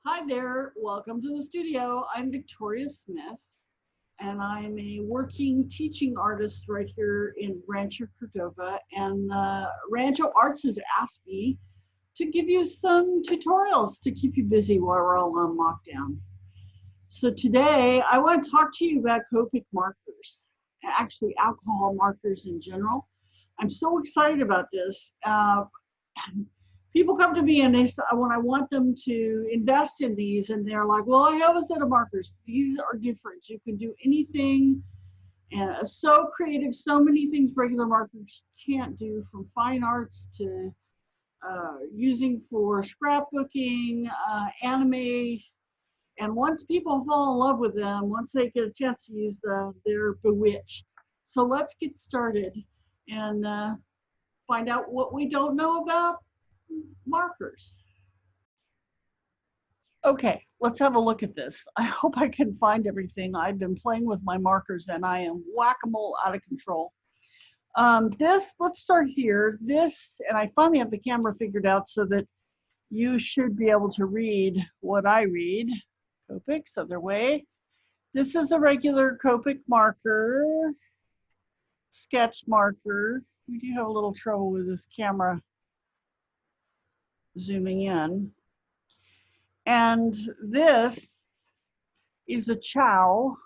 Hi there, welcome to the studio. I'm Victoria Smith, and I'm a working teaching artist right here in Rancho Cordova. And Rancho Arts has asked me to give you some tutorials to keep you busy while we're all on lockdown. So today, I want to talk to you about Copic markers, actually alcohol markers in general. I'm so excited about this. People come to me and they say, when I want them to invest in these, and they're like, well, I have a set of markers. These are different. You can do anything, and so creative, so many things regular markers can't do, from fine arts to using for scrapbooking, anime. And once people fall in love with them, once they get a chance to use them, they're bewitched. So let's get started and find out what we don't know about markers. Okay, let's have a look at this. I hope I can find everything. I've been playing with my markers and I am whack-a-mole out of control. Let's start here. And I finally have the camera figured out so that you should be able to read what I read. Copics, other way. This is a regular Copic marker, sketch marker. We do have a little trouble with this camera zooming in. And this is a Chow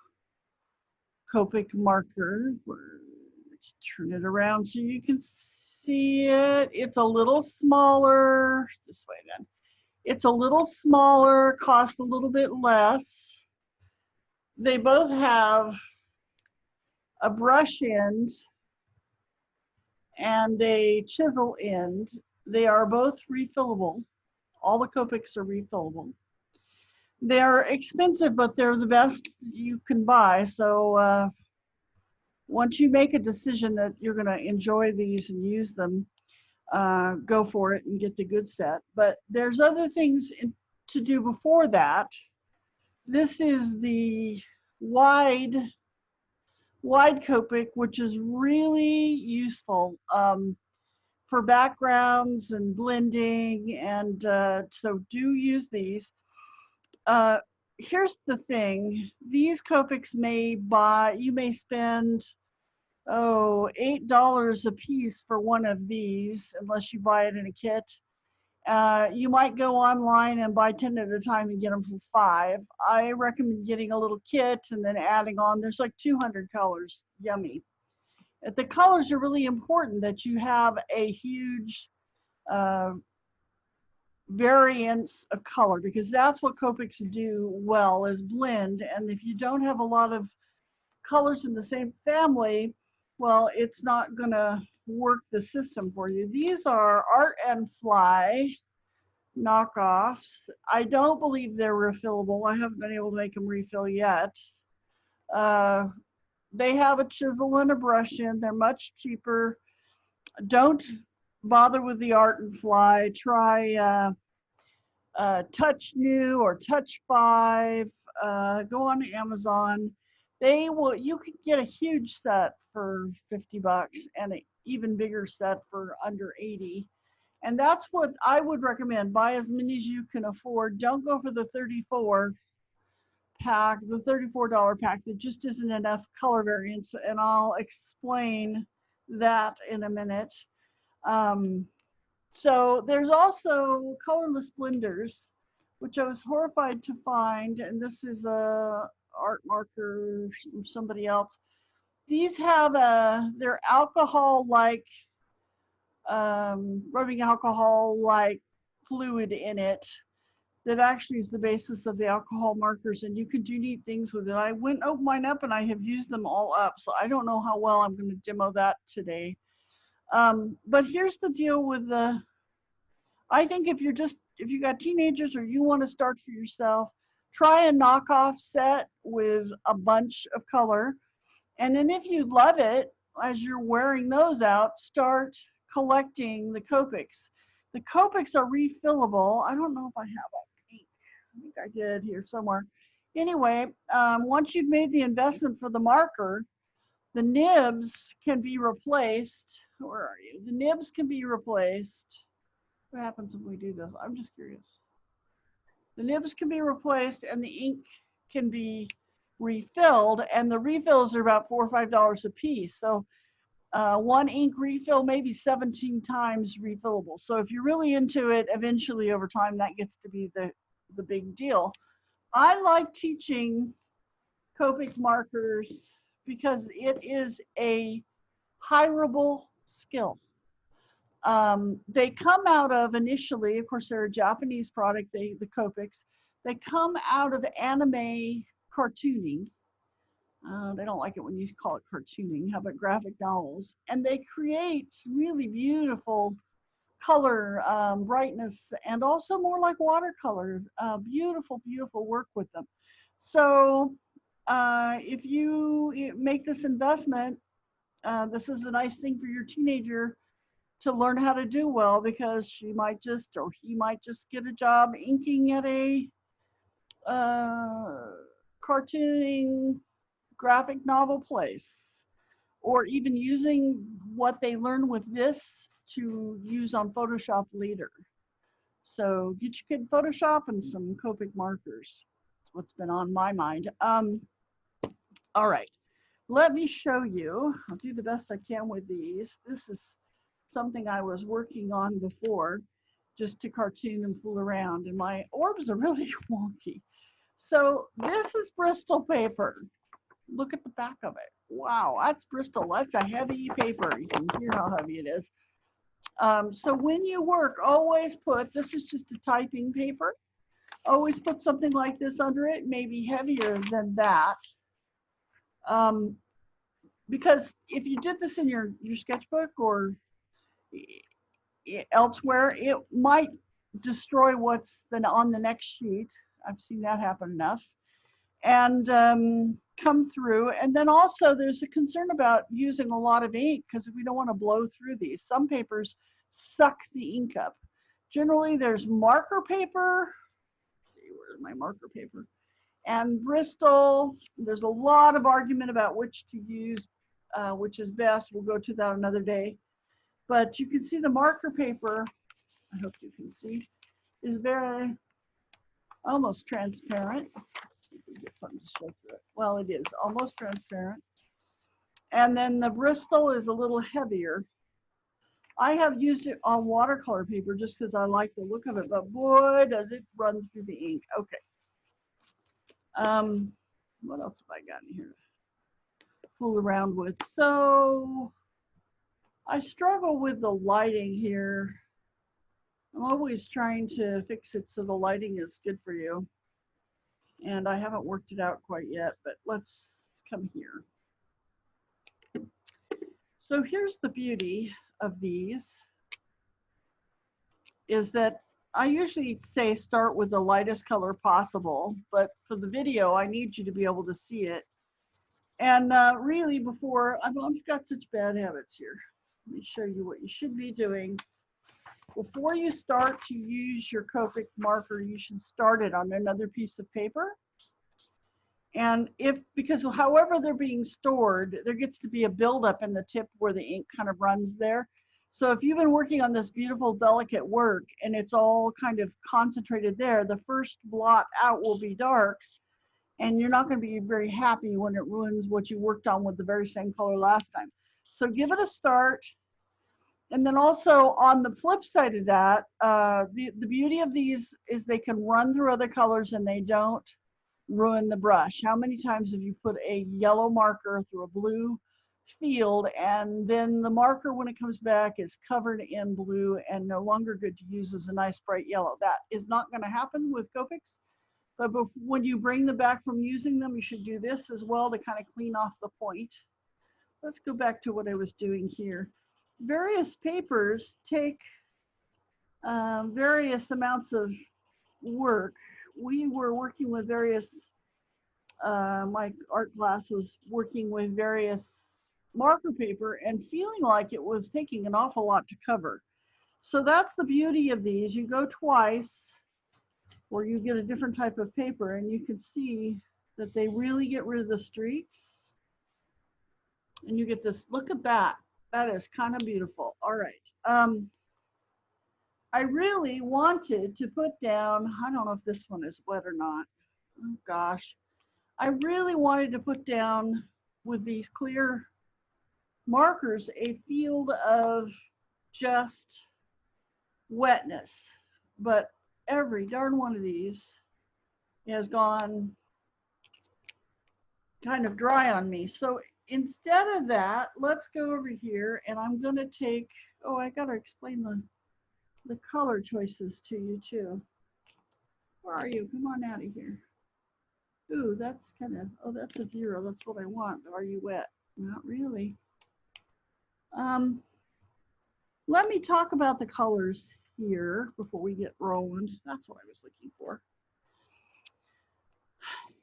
Copic marker. Let's turn it around so you can see it. It's a little smaller, this way then. It's a little smaller, costs a little bit less. They both have a brush end and a chisel end. They are both refillable. All the Copics are refillable. They're expensive, but they're the best you can buy. So once you make a decision that you're going to enjoy these and use them, go for it and get the good set. But there's other things to do before that. This is the wide Copic, which is really useful for backgrounds and blending, and so do use these. Here's the thing, these Copics you may spend $8 a piece for one of these, unless you buy it in a kit. You might go online and buy 10 at a time and get them for $5. I recommend getting a little kit and then adding on. There's like 200 colors. Yummy. The colors are really important, that you have a huge variance of color, because that's what Copics do well, is blend. And if you don't have a lot of colors in the same family, well, it's not going to work the system for you. These are Art and Fly knockoffs. I don't believe they're refillable. I haven't been able to make them refill yet. They have a chisel and a brush in. They're much cheaper. Don't bother with the Art and Fly. Try Touch New or Touch 5. Go on Amazon. You can get a huge set for $50 and an even bigger set for under $80. And that's what I would recommend. Buy as many as you can afford. Don't go for the 34 pack, the $34 pack. That just isn't enough color variance, and I'll explain that in a minute. So there's also colorless blenders, which I was horrified to find, and this is a art marker from somebody else. These have they're alcohol-like, rubbing alcohol-like fluid in it that actually is the basis of the alcohol markers, and you can do neat things with it. I went and opened mine up and I have used them all up, so I don't know how well I'm going to demo that today. But here's the deal with I think if you got teenagers or you want to start for yourself, try a knockoff set with a bunch of color. And then if you love it, as you're wearing those out, start collecting the Copics. The Copics are refillable. I don't know if I have a ink. I think I did here somewhere. Anyway, once you've made the investment for the marker, the nibs can be replaced. Where are you? The nibs can be replaced. What happens if we do this? I'm just curious. The nibs can be replaced and the ink can be refilled, and the refills are about $4 or $5 a piece. So one ink refill may be 17 times refillable. So if you're really into it, eventually over time that gets to be the big deal. I like teaching Copic markers because it is a hireable skill. They come out of initially, of course, they're a Japanese product, the Copics. They come out of anime cartooning. They don't like it when you call it cartooning. How about graphic novels? And they create really beautiful color, brightness, and also more like watercolor. Beautiful, beautiful work with them. So if you make this investment, this is a nice thing for your teenager to learn how to do well, because she might just, or he might just get a job inking at a cartooning graphic novel place, or even using what they learn with this to use on Photoshop later. So get your kid Photoshop and some Copic markers. That's what's been on my mind. All right, let me show you. I'll do the best I can with these. This is something I was working on before, just to cartoon and fool around, and my orbs are really wonky. So this is Bristol paper. Look at the back of it. Wow, that's Bristol. That's a heavy paper. You can hear how heavy it is. So when you work, always put, this is just a typing paper, always put something like this under it, maybe heavier than that. Because if you did this in your sketchbook or elsewhere, it might destroy what's then on the next sheet. I've seen that happen enough. And come through. And then also there's a concern about using a lot of ink, because we don't want to blow through these. Some papers suck the ink up. Generally there's marker paper. Let's see, where's my marker paper? And Bristol. There's a lot of argument about which to use, which is best. We'll go to that another day. But you can see the marker paper, I hope you can see, is very almost transparent. Let's see if we get something to show through it. Well, it is almost transparent. And then the Bristol is a little heavier. I have used it on watercolor paper just because I like the look of it, but boy, does it run through the ink. Okay. What else have I got in here to fool around with? So I struggle with the lighting here. I'm always trying to fix it so the lighting is good for you. And I haven't worked it out quite yet, but let's come here. So here's the beauty of these, is that I usually say start with the lightest color possible, but for the video, I need you to be able to see it. And really before, I've got such bad habits here. Let me show you what you should be doing. Before you start to use your Copic marker, you should start it on another piece of paper. And because however they're being stored, there gets to be a buildup in the tip where the ink kind of runs there. So if you've been working on this beautiful, delicate work and it's all kind of concentrated there, the first blot out will be dark, and you're not going to be very happy when it ruins what you worked on with the very same color last time. So give it a start. And then also on the flip side of that, the beauty of these is they can run through other colors and they don't ruin the brush. How many times have you put a yellow marker through a blue field, and then the marker, when it comes back, is covered in blue and no longer good to use as a nice bright yellow? That is not going to happen with Copics. But when you bring them back from using them, you should do this as well to kind of clean off the point. Let's go back to what I was doing here. Various papers take various amounts of work. We were working with various, my art class was working with various marker paper and feeling like it was taking an awful lot to cover. So that's the beauty of these. You go twice, or you get a different type of paper, and you can see that they really get rid of the streaks. And you get this, look at that. That is kind of beautiful. All right. I really wanted to put down, I don't know if this one is wet or not. Oh gosh. I really wanted to put down with these clear markers a field of just wetness, but every darn one of these has gone kind of dry on me. So instead of that, let's go over here and I'm going to take, oh, I got to explain the color choices to you too. Where are you? Come on out of here. Ooh, that's kind of, oh, that's a 0. That's what I want. Are you wet? Not really. Let me talk about the colors here before we get rolling. That's what I was looking for.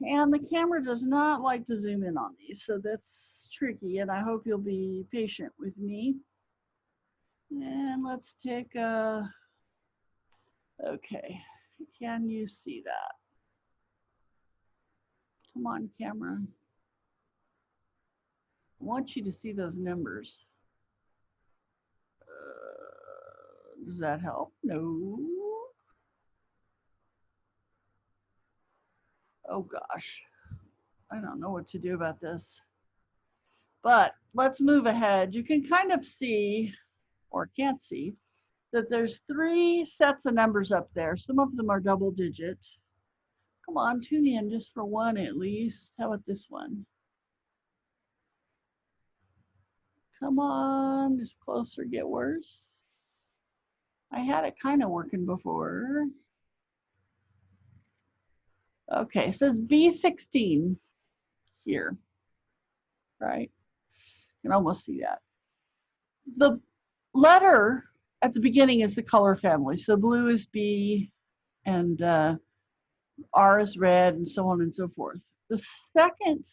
And the camera does not like to zoom in on these, so that's tricky, and I hope you'll be patient with me. And let's take a, okay, can you see that? Come on, camera. I want you to see those numbers. Does that help? No. Oh gosh, I don't know what to do about this. But let's move ahead. You can kind of see, or can't see, that there's 3 sets of numbers up there. Some of them are double digit. Come on, tune in just for one at least. How about this one? Come on, just closer, get worse. I had it kind of working before. Okay, it says B16 here, right? You can almost see that. The letter at the beginning is the color family. So blue is B and R is red and so on and so forth. The second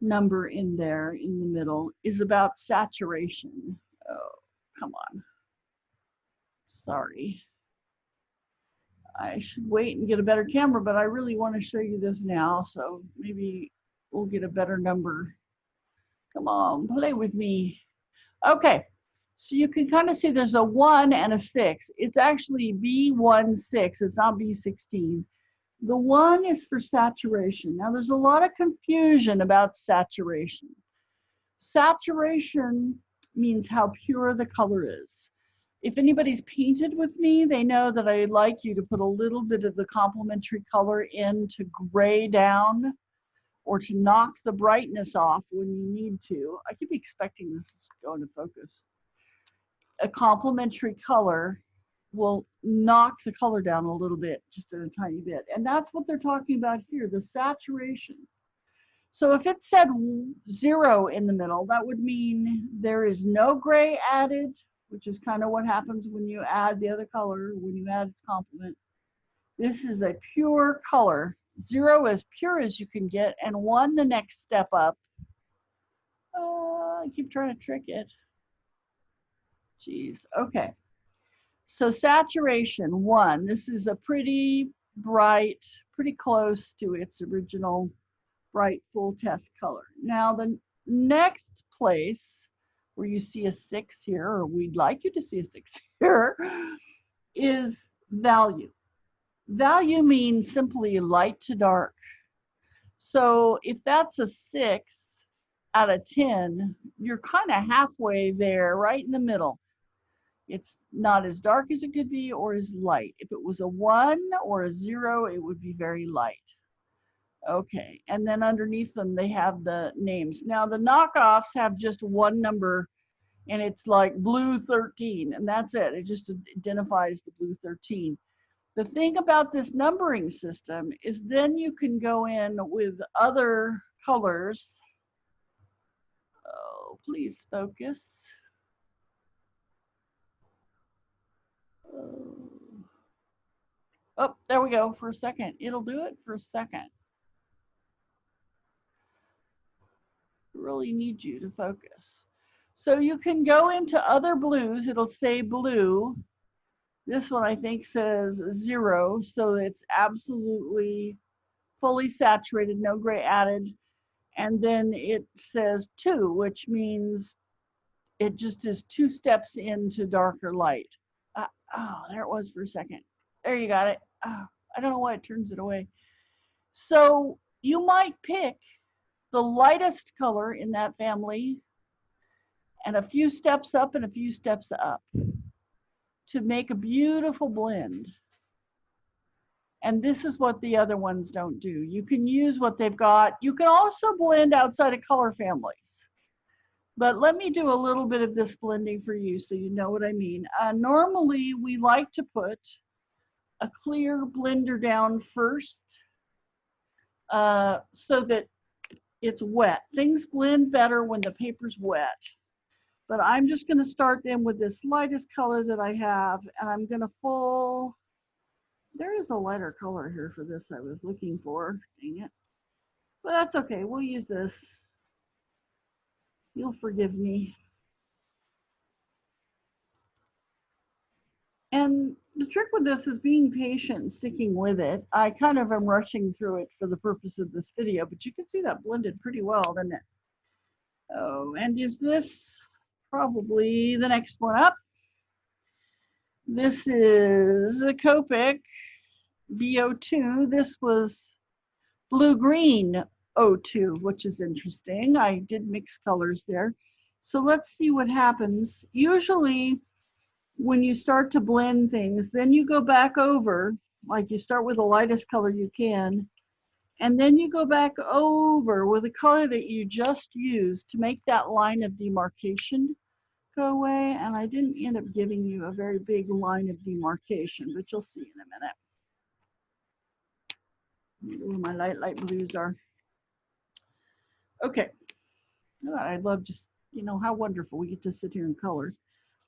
number in there in the middle is about saturation. Oh, come on. Sorry. I should wait and get a better camera, but I really want to show you this now, so maybe we'll get a better number. Come on, play with me. Okay, so you can kind of see there's a 1 and a 6. It's actually B16, it's not B16. The 1 is for saturation. Now there's a lot of confusion about saturation. Saturation means how pure the color is. If anybody's painted with me, they know that I like you to put a little bit of the complementary color in to gray down or to knock the brightness off when you need to. I keep expecting this to go into focus. A complementary color will knock the color down a little bit, just a tiny bit. And that's what they're talking about here, the saturation. So if it said 0 in the middle, that would mean there is no gray added, which is kind of what happens when you add the other color, when you add its complement. This is a pure color. 0 as pure as you can get, and 1 the next step up. I keep trying to trick it. Geez, okay. So saturation, 1. This is a pretty bright, pretty close to its original bright full test color. Now the next place where you see a 6 here, or we'd like you to see a 6 here, is value. Value means simply light to dark. So if that's a 6 out of 10, you're kind of halfway there, right in the middle. It's not as dark as it could be or as light. If it was a 1 or a 0, it would be very light. Okay, and then underneath them, they have the names. Now, the knockoffs have just one number, and it's like blue 13, and that's it. It just identifies the blue 13. The thing about this numbering system is then you can go in with other colors. Oh, please focus. Oh, there we go for a second. It'll do it for a second. Really need you to focus. So you can go into other blues. It'll say blue. This one I think says 0, so it's absolutely fully saturated, no gray added. And then it says 2, which means it just is 2 steps into darker light. Oh, there it was for a second. There, you got it. Oh, I don't know why it turns it away. So you might pick the lightest color in that family and a few steps up and a few steps up to make a beautiful blend. And this is what the other ones don't do. You can use what they've got. You can also blend outside of color families. But let me do a little bit of this blending for you so you know what I mean. Normally, we like to put a clear blender down first so that it's wet. Things blend better when the paper's wet. But I'm just going to start them with this lightest color that I have, and I'm going to pull. There is a lighter color here for this I was looking for. Dang it. But that's okay. We'll use this. You'll forgive me. And the trick with this is being patient and sticking with it. I kind of am rushing through it for the purpose of this video, but you can see that blended pretty well, doesn't it? Oh, and is this probably the next one up? This is a Copic BO2. This was blue-green O2, which is interesting. I did mix colors there. So let's see what happens. Usually when you start to blend things, then you go back over, like you start with the lightest color you can, and then you go back over with the color that you just used to make that line of demarcation go away. And I didn't end up giving you a very big line of demarcation, but you'll see in a minute. Where my light blues are. Okay. I love just, you know, how wonderful we get to sit here and color.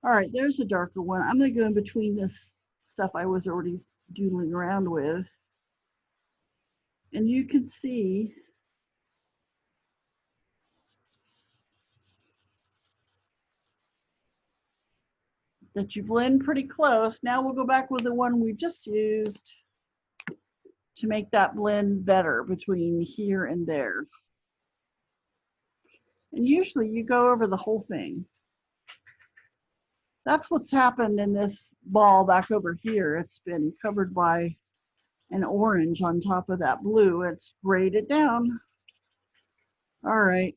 All right, there's a darker one. I'm going to go in between this stuff I was already doodling around with. And you can see that you blend pretty close. Now we'll go back with the one we just used to make that blend better between here and there. And usually you go over the whole thing. That's what's happened in this ball back over here. It's been covered by an orange on top of that blue. It's sprayed it down. All right.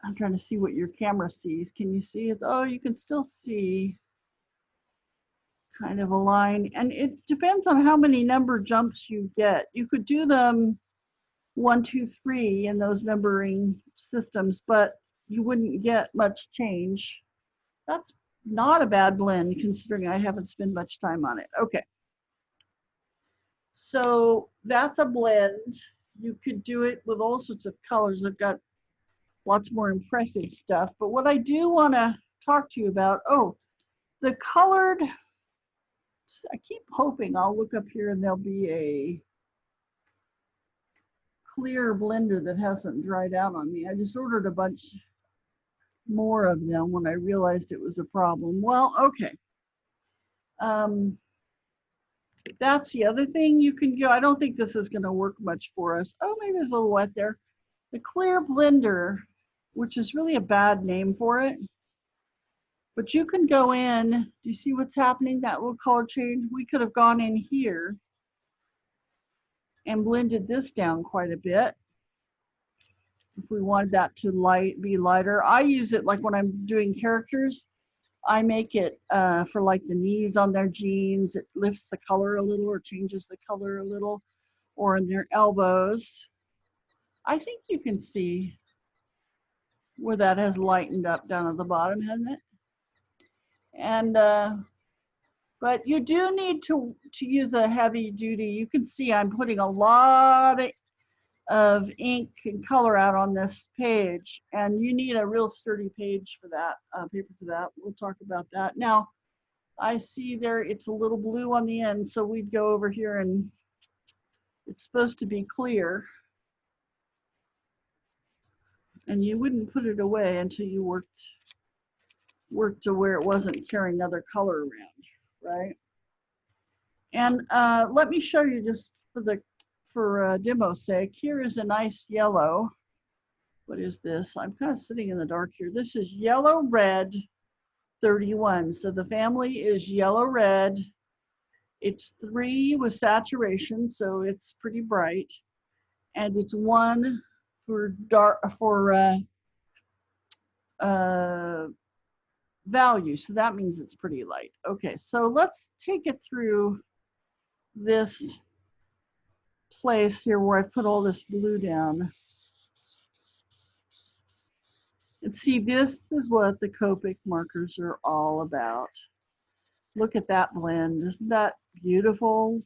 I'm trying to see what your camera sees. Can you see it? Oh, you can still see kind of a line. And it depends on how many number jumps you get. You could do them 1, 2, 3 in those numbering systems, but you wouldn't get much change. That's not a bad blend considering I haven't spent much time on it. Okay. So that's a blend. You could do it with all sorts of colors. I've got lots more impressive stuff. But what I do want to talk to you about, oh, the colored, I keep hoping I'll look up here and there'll be a clear blender that hasn't dried out on me. I just ordered a bunch more of them when I realized it was a problem. Well, okay. That's the other thing you can go. I don't think this is going to work much for us. Oh, maybe it's a little wet there. The clear blender, which is really a bad name for it, but you can go in. Do you see what's happening? That little color change. We could have gone in here and blended this down quite a bit if we wanted that to be lighter. I use it like when I'm doing characters. I make it for like the knees on their jeans. It lifts the color a little or changes the color a little, or in their elbows. I think you can see where that has lightened up down at the bottom, hasn't it? And but you do need to use a heavy duty. You can see I'm putting a lot of ink and color out on this page, and you need a real sturdy page for that, paper for that. We'll talk about that. Now, I see there it's a little blue on the end, so we'd go over here and it's supposed to be clear. And you wouldn't put it away until you worked to where it wasn't carrying other color around, right? And let me show you just for demo's sake. Here is a nice yellow. What is this? I'm kind of sitting in the dark here. This is yellow red 31. So the family is yellow red. It's 3 with saturation, so it's pretty bright, and it's 1 for dark value. So that means it's pretty light. Okay, so let's take it through this place here where I put all this blue down. And see, this is what the Copic markers are all about. Look at that blend. Isn't that beautiful?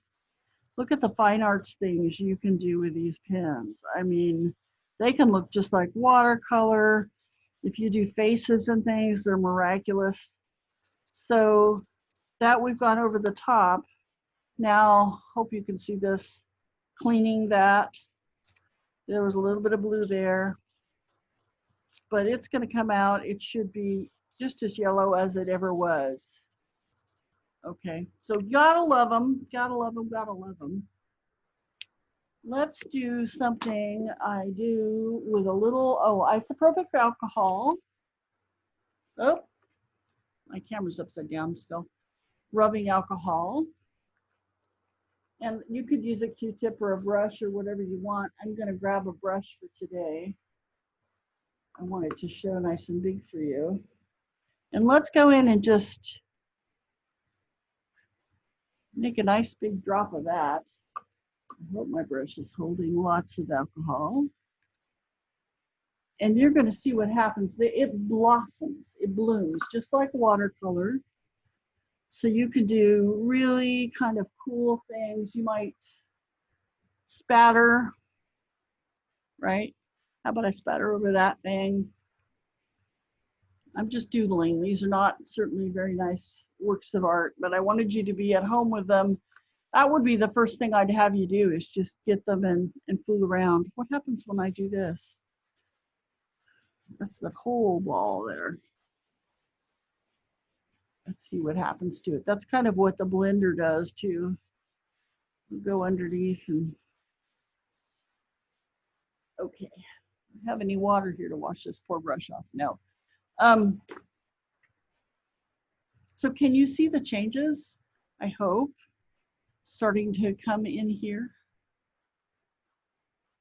Look at the fine arts things you can do with these pens. I mean, they can look just like watercolor. If you do faces and things, they're miraculous. So that we've gone over the top. Now, hope you can see this, cleaning that. There was a little bit of blue there, but it's going to come out. It should be just as yellow as it ever was. Okay, so gotta love them, gotta love them, gotta love them. Let's do something I do with a little, isopropyl alcohol. Oh, my camera's upside down still. Rubbing alcohol. And you could use a Q-tip or a brush or whatever you want. I'm gonna grab a brush for today. I want it to show nice and big for you. And let's go in and just make a nice big drop of that. I hope my brush is holding lots of alcohol. And you're going to see what happens. It blossoms, it blooms, just like watercolor. So you can do really kind of cool things. You might spatter, right? How about I spatter over that thing? I'm just doodling. These are not certainly very nice works of art, but I wanted you to be at home with them. That would be the first thing I'd have you do, is just get them and fool around. What happens when I do this? That's the whole ball there. Let's see what happens to it. That's kind of what the blender does too. We'll go underneath and, okay. Do I have any water here to wash this poor brush off? No. So can you see the changes? I hope. Starting to come in here.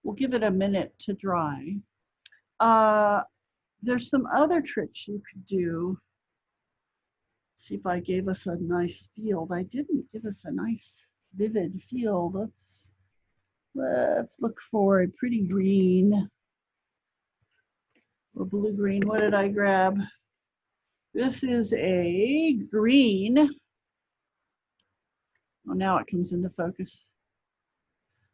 We'll give it a minute to dry. There's some other tricks you could do. See if I gave us a nice field. I didn't give us a nice vivid field. Let's look for a pretty green or blue green. What did I grab? This is a green. Well, now it comes into focus.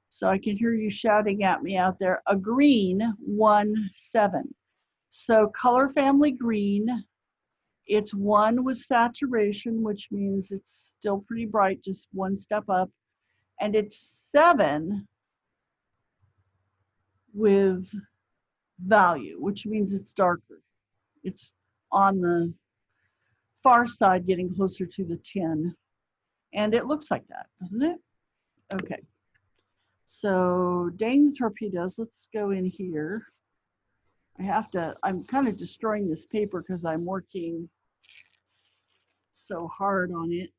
So I can hear you shouting at me out there. A green 1-7. So color family green. It's 1 with saturation, which means it's still pretty bright, just 1 step up. And it's 7 with value, which means it's darker. It's on the far side, getting closer to the 10. And it looks like that, doesn't it? Okay. So dang the torpedoes, let's go in here. I'm kind of destroying this paper because I'm working so hard on it.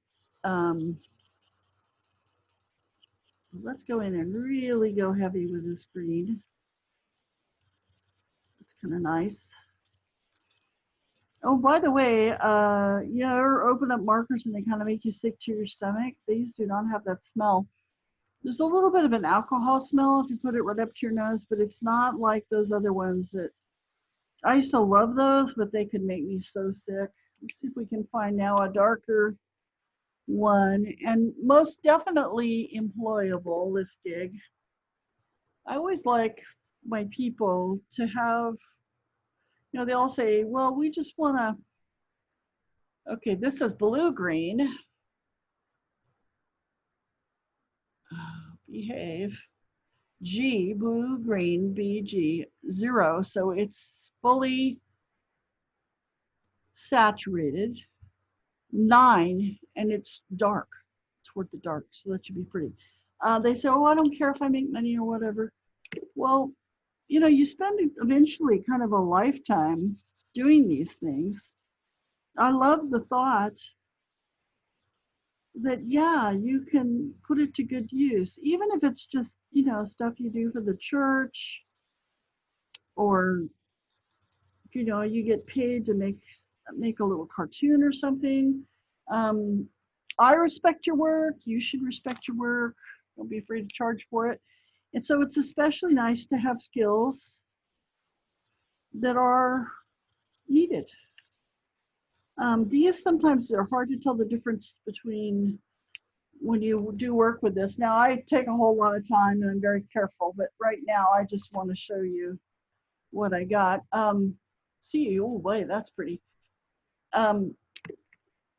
Let's go in and really go heavy with this green. It's kind of nice. Oh, by the way, you ever open up markers and they kind of make you sick to your stomach? These do not have that smell. There's a little bit of an alcohol smell if you put it right up to your nose, but it's not like those other ones that I used to love those, but they could make me so sick. Let's see if we can find now a darker one, and most definitely employable, this gig. I always like my people to have, you know, they all say, well, we just want to, okay, this is blue green. Behave. G, blue, green, BG, 0. So it's fully saturated. 9, and it's dark, toward the dark, so that should be pretty. They say, oh, I don't care if I make money or whatever. Well, you know, you spend eventually kind of a lifetime doing these things. I love the thought that, yeah, you can put it to good use, even if it's just, you know, stuff you do for the church, or, you know, you get paid to make a little cartoon or something. Um, I respect your work. You should respect your work. Don't be afraid to charge for it. And so it's especially nice to have skills that are needed. These sometimes are hard to tell the difference between when you do work with this. Now, I take a whole lot of time and I'm very careful, but right now I just want to show you what I got. See, oh boy, that's pretty. Um,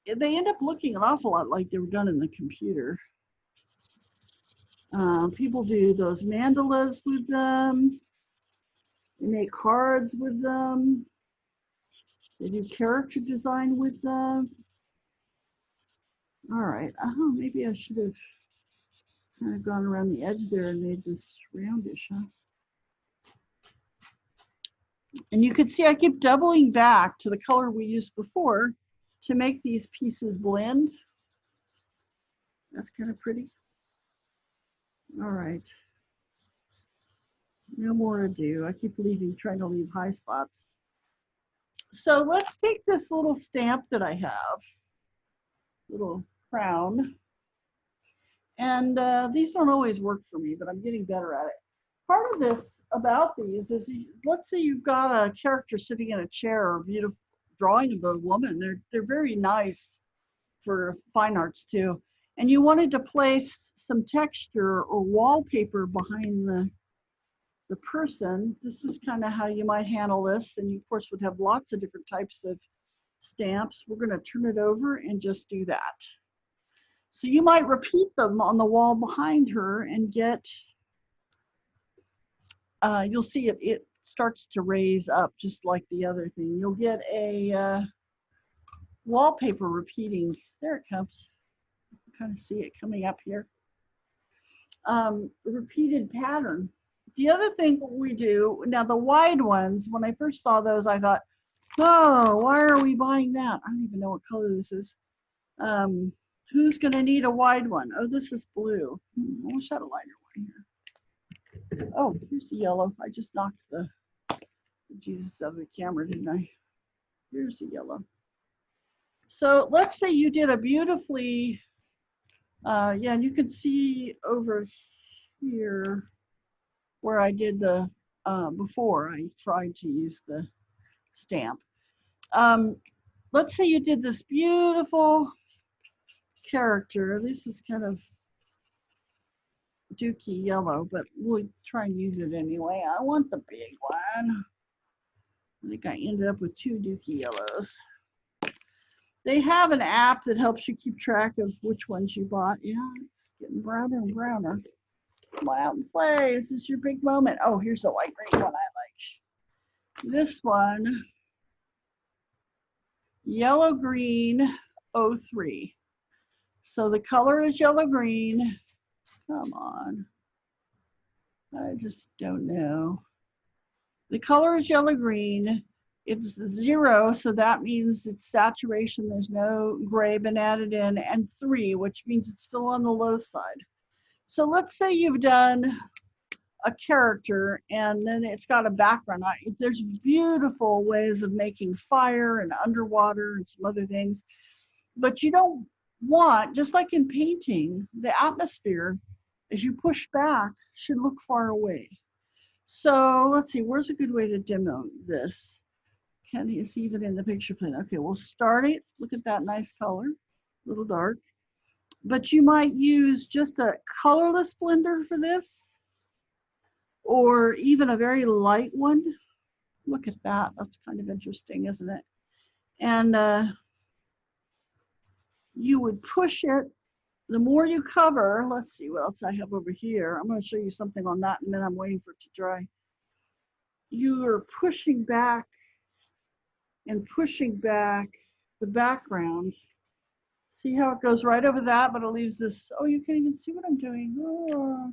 they end up looking an awful lot like they were done in the computer. People do those mandalas with them. They make cards with them. They do character design with them. All right. Oh, maybe I should have kind of gone around the edge there and made this roundish, huh? And you can see I keep doubling back to the color we used before to make these pieces blend. That's kind of pretty. All right. No more to do. I keep trying to leave high spots. So let's take this little stamp that I have, little crown. And these don't always work for me, but I'm getting better at it. Part of this about these is, let's say you've got a character sitting in a chair, or a beautiful drawing of a woman. They're very nice for fine arts too. And you wanted to place some texture or wallpaper behind the person. This is kind of how you might handle this. And you, of course, would have lots of different types of stamps. We're going to turn it over and just do that. So you might repeat them on the wall behind her and get, you'll see it starts to raise up just like the other thing. You'll get a wallpaper repeating. There it comes. You can kind of see it coming up here. Repeated pattern. The other thing we do, now the wide ones, when I first saw those, I thought, oh, why are we buying that? I don't even know what color this is. Who's going to need a wide one? Oh, this is blue. I wish I had a lighter one here. Oh, here's the yellow. I just knocked the Jesus out of the camera, didn't I? Here's the yellow. So let's say you did a beautifully, yeah, and you can see over here where I did the, before I tried to use the stamp. Let's say you did this beautiful character. This is kind of dookie yellow, but we'll try and use it anyway. I want the big one. I think I ended up with 2 dookie yellows. They have an app that helps you keep track of which ones you bought. Yeah, it's getting browner and browner. Come on out and play. This is your big moment. Oh, here's a light green one I like. This one, yellow green 03. So the color is yellow green. Come on. I just don't know. The color is yellow green. It's 0, so that means it's saturation. There's no gray been added in, and 3, which means it's still on the low side. So let's say you've done a character and then it's got a background. There's beautiful ways of making fire and underwater and some other things, but you don't want, just like in painting, the atmosphere as you push back should look far away. So let's see, where's a good way to demo this? Can you see it in the picture plane? Okay, we'll start it. Look at that nice color, a little dark. But you might use just a colorless blender for this, or even a very light one. Look at that. That's kind of interesting, isn't it? And you would push it. The more you cover, let's see what else I have over here. I'm going to show you something on that in a minute. I'm waiting for it to dry. You are pushing back and pushing back the background. See how it goes right over that, but it leaves this. Oh, you can't even see what I'm doing. Oh,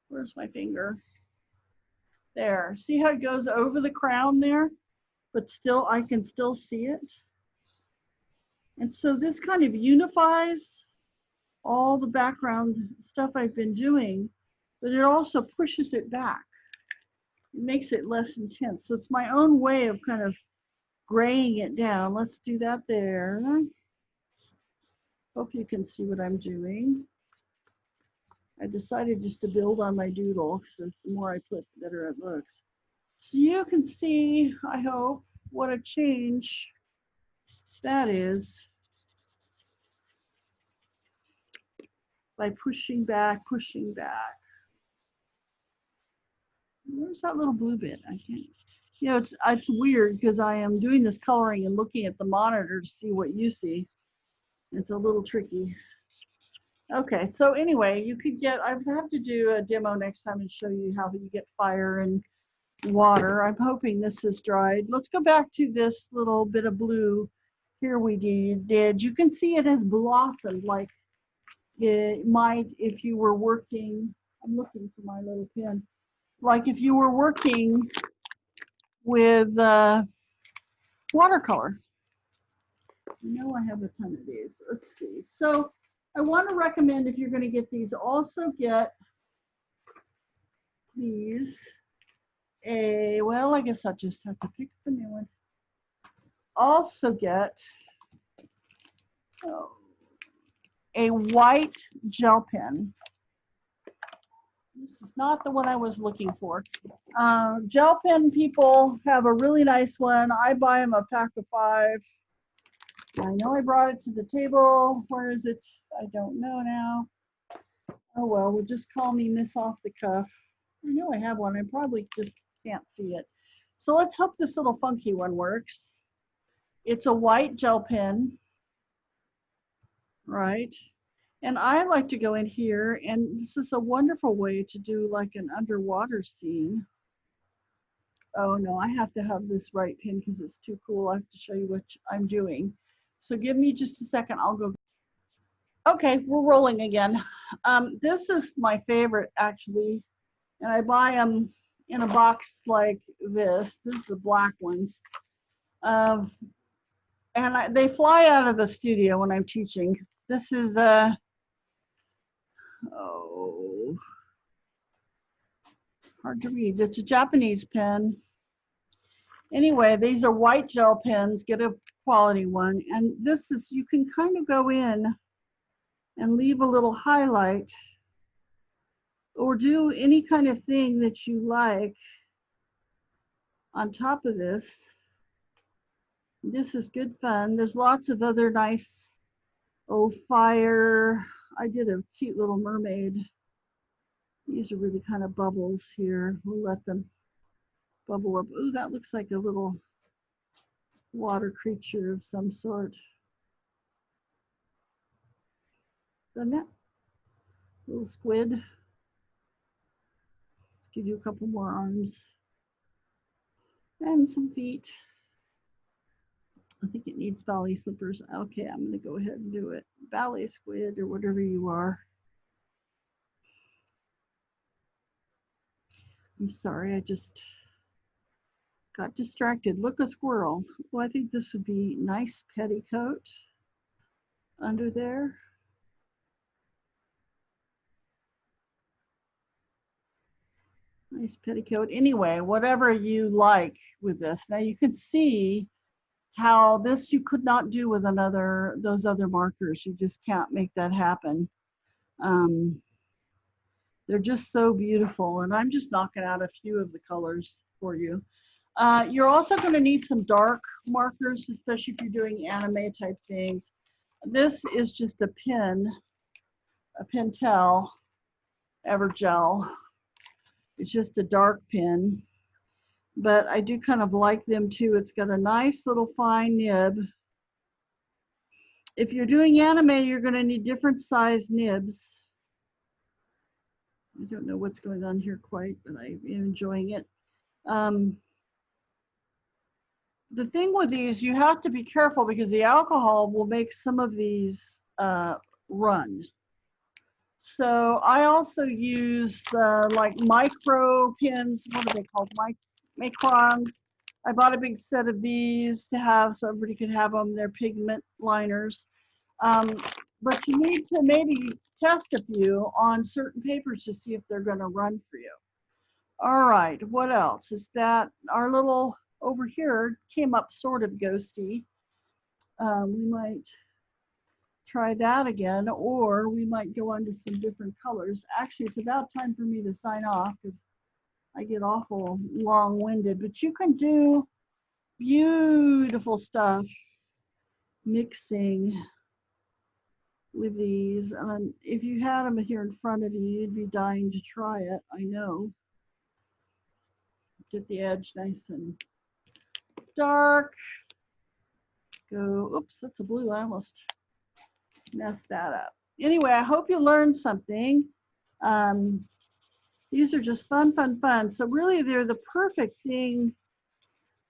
where's my finger? There. See how it goes over the crown there? But still, I can still see it. And so this kind of unifies all the background stuff I've been doing, but it also pushes it back. It makes it less intense. So it's my own way of kind of graying it down. Let's do that there. Hope you can see what I'm doing. I decided just to build on my doodle, so the more I put, the better it looks. So you can see, I hope, what a change that is by pushing back, pushing back. Where's that little blue bit? I can't. You know, it's weird because I am doing this coloring and looking at the monitor to see what you see. It's a little tricky. Okay, so anyway, you could get, I would have to do a demo next time and show you how you get fire and water. I'm hoping this is dried. Let's go back to this little bit of blue. Here we did. You can see it has blossomed like it might if you were working. I'm looking for my little pen. Like if you were working with watercolor. I know I have a ton of these. Let's see. So I want to recommend, if you're going to get these, also get these. Well, I guess I'll just have to pick the new one. Also get a white gel pen. This is not the one I was looking for. Gel pen people have a really nice one. I buy them a pack of 5. I know I brought it to the table. Where is it? I don't know now. Oh well, we'll just call me Miss Off the Cuff. I know I have one. I probably just can't see it. So let's hope this little funky one works. It's a white gel pen, right? And I like to go in here, and this is a wonderful way to do like an underwater scene. Oh no, I have to have this right pin because it's too cool. I have to show you what I'm doing. So give me just a second, I'll go. Okay, we're rolling again. This is my favorite actually, and I buy them in a box like this. This is the black ones. And they fly out of the studio when I'm teaching. This is a, hard to read. It's a Japanese pen. Anyway, these are white gel pens. Get a quality one. And this is, you can kind of go in and leave a little highlight or do any kind of thing that you like on top of this. This is good fun. There's lots of other nice, fire. I did a cute little mermaid. These are really kind of bubbles here. We'll let them bubble up. Oh, that looks like a little water creature of some sort. Done that? Little squid. Give you a couple more arms. And some feet. I think it needs ballet slippers. Okay, I'm gonna go ahead and do it. Ballet squid or whatever you are. I'm sorry, I just got distracted. Look, a squirrel. Well, I think this would be nice petticoat under there. Nice petticoat. Anyway, whatever you like with this. Now you can see how this you could not do with those other markers. You just can't make that happen. They're just so beautiful, and I'm just knocking out a few of the colors for you. You're also going to need some dark markers, especially if you're doing anime type things. This is just a Pentel Evergel. It's just a dark pen, but I do kind of like them too. It's got a nice little fine nib. If you're doing anime, you're going to need different size nibs. I don't know what's going on here quite, but I'm enjoying it. The thing with these, you have to be careful because the alcohol will make some of these run. So I also use like micro pins. What are they called? Microns. I bought a big set of these to have so everybody could have them. They're pigment liners. Um, but you need to maybe test a few on certain papers to see if they're going to run for you. All right, what else? Is that our little over here came up sort of ghosty. We might try that again, or we might go on to some different colors. Actually, it's about time for me to sign off because I get awful long-winded, but you can do beautiful stuff mixing with these. If you had them here in front of you, you'd be dying to try it, I know. Get the edge nice and dark. Go, oops, that's a blue. I almost messed that up. Anyway, I hope you learned something. These are just fun, fun, fun. So really, they're the perfect thing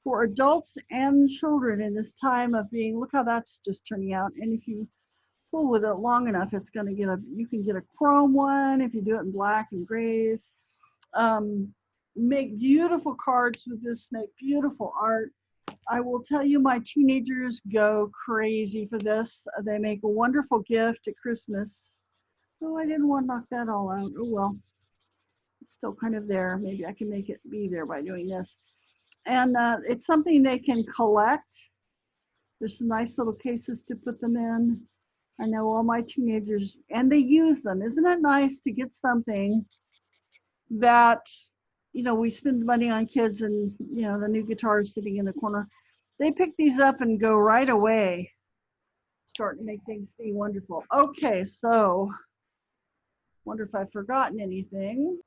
for adults and children in this time of being, look how that's just turning out. And if you fool with it long enough, it's going to get you can get a chrome one if you do it in black and grays. Make beautiful cards with this, make beautiful art. I will tell you, my teenagers go crazy for this. They make a wonderful gift at Christmas. Oh, I didn't want to knock that all out. Oh, well, it's still kind of there. Maybe I can make it be there by doing this. And it's something they can collect. There's some nice little cases to put them in. I know all my teenagers, and they use them. Isn't it nice to get something that, you know, we spend money on kids and, you know, the new guitar is sitting in the corner. They pick these up and go right away, starting to make things be wonderful. Okay, so wonder if I've forgotten anything.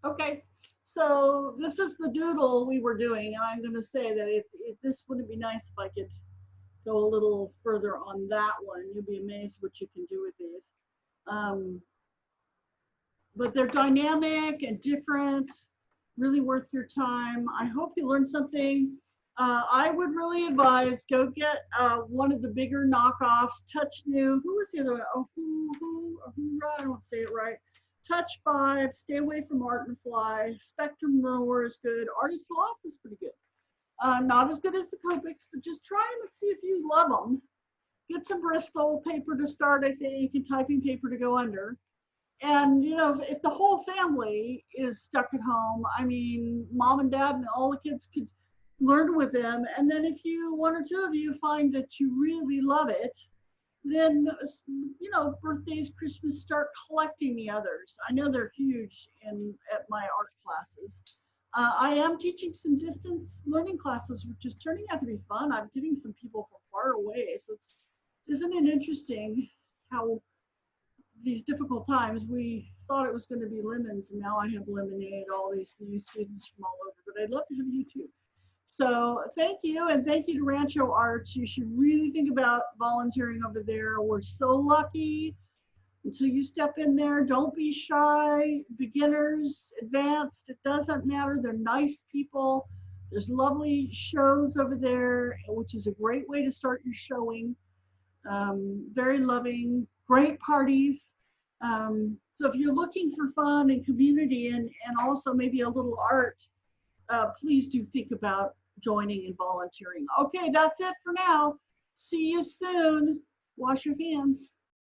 Okay, so this is the doodle we were doing, and I'm going to say that if this wouldn't be nice if I could go a little further on that one. You'll be amazed what you can do with these. But they're dynamic and different, really worth your time. I hope you learned something. I would really advise go get one of the bigger knockoffs. Touch New. Who was the other one? Oh, I don't say it right. Touch 5. Stay away from Art and Fly. Spectrum Rower is good. Artist Loft is pretty good. Not as good as the Copics, but just try them and see if you love them. Get some Bristol paper to start, I think, and typing paper to go under. And, you know, if the whole family is stuck at home, I mean, mom and dad and all the kids could learn with them. And then if you, one or two of you find that you really love it, then, you know, birthdays, Christmas, start collecting the others. I know they're huge at my art classes. I am teaching some distance learning classes, which is turning out to be fun. I'm getting some people from far away. So isn't it interesting how these difficult times, we thought it was going to be lemons, and now I have lemonade, all these new students from all over, but I'd love to have you too. So thank you, and thank you to Rancho Arts. You should really think about volunteering over there. We're so lucky. Until you step in there, don't be shy. Beginners, advanced, it doesn't matter. They're nice people. There's lovely shows over there, which is a great way to start your showing. Very loving, great parties. So if you're looking for fun and community and also maybe a little art, please do think about joining and volunteering. Okay, that's it for now. See you soon. Wash your hands.